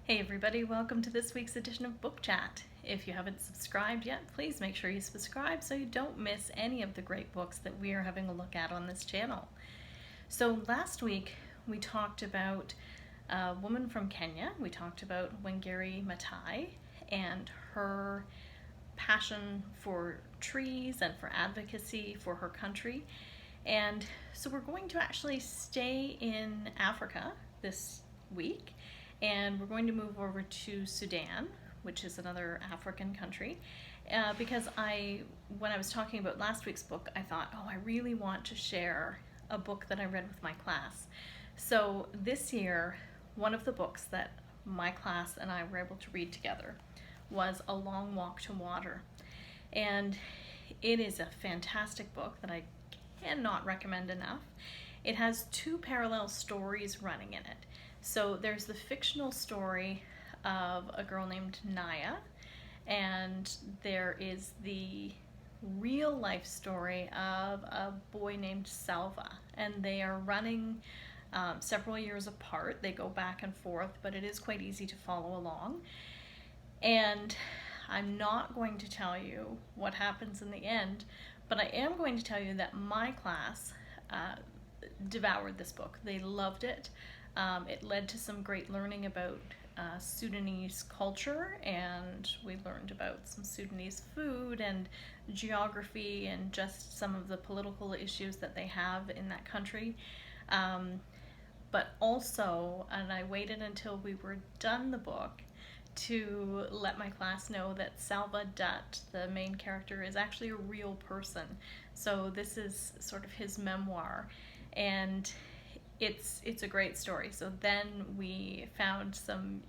Hey everybody, welcome to this week's edition of Book Chat. If you haven't subscribed yet, please make sure you subscribe so you don't miss any of the great books that we are having a look at on this channel. So last week we talked about a woman from Kenya. We talked about Wangari Maathai and her passion for trees and for advocacy for her country. And so we're going to actually stay in Africa this week, and we're going to move over to Sudan, which is another African country, because when I was talking about last week's book, I thought, I really want to share a book that I read with my class. So this year, one of the books that my class and I were able to read together was A Long Walk to Water. And it is a fantastic book that I cannot recommend enough. It has two parallel stories running in it. So there's the fictional story of a girl named Naya, and there is the real life story of a boy named Salva, and they are running several years apart. They go back and forth, but it is quite easy to follow along. And I'm not going to tell you what happens in the end, but I am going to tell you that my class devoured this book. They loved it. It led to some great learning about Sudanese culture, and we learned about some Sudanese food and geography and just some of the political issues that they have in that country. But also, and I waited until we were done the book to let my class know that Salva Dutt, the main character, is actually a real person. So this is sort of his memoir, and it's a great story. So then we found some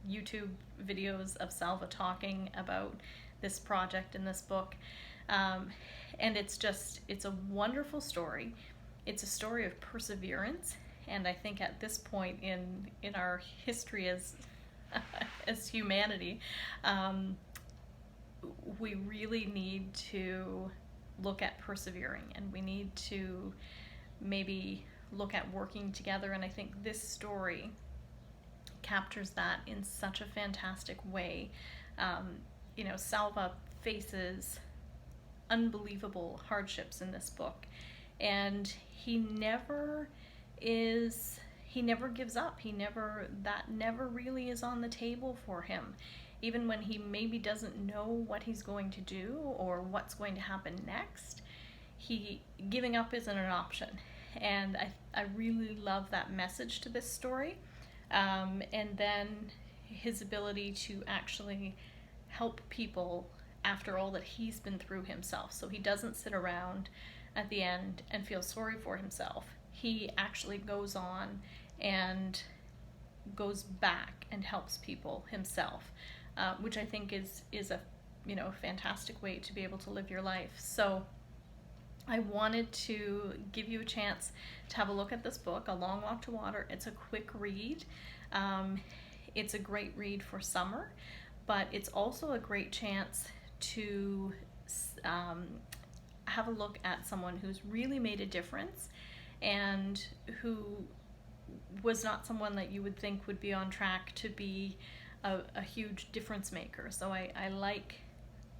YouTube videos of Salva talking about this project in this book, and it's a wonderful story. It's a story of perseverance, and I think at this point in our history as humanity, we really need to look at persevering, and we need to maybe look at working together. And I think this story captures that in such a fantastic way. Salva faces unbelievable hardships in this book, and he never gives up. That never really is on the table for him. Even when he maybe doesn't know what he's going to do or what's going to happen next, giving up isn't an option. And I really love that message to this story. And then his ability to actually help people after all that he's been through himself. So he doesn't sit around at the end and feel sorry for himself. He actually goes on and goes back and helps people himself, which I think is a fantastic way to be able to live your life. So I wanted to give you a chance to have a look at this book, A Long Walk to Water. It's a quick read. It's a great read for summer, but it's also a great chance to have a look at someone who's really made a difference and who was not someone that you would think would be on track to be a huge difference maker. So I like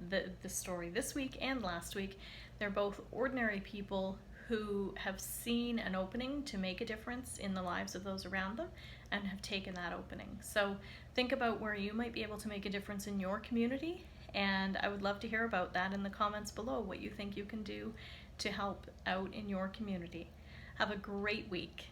the story this week and last week. They're both ordinary people who have seen an opening to make a difference in the lives of those around them and have taken that opening. So think about where you might be able to make a difference in your community, and I would love to hear about that in the comments below, what you think you can do to help out in your community. Have a great week.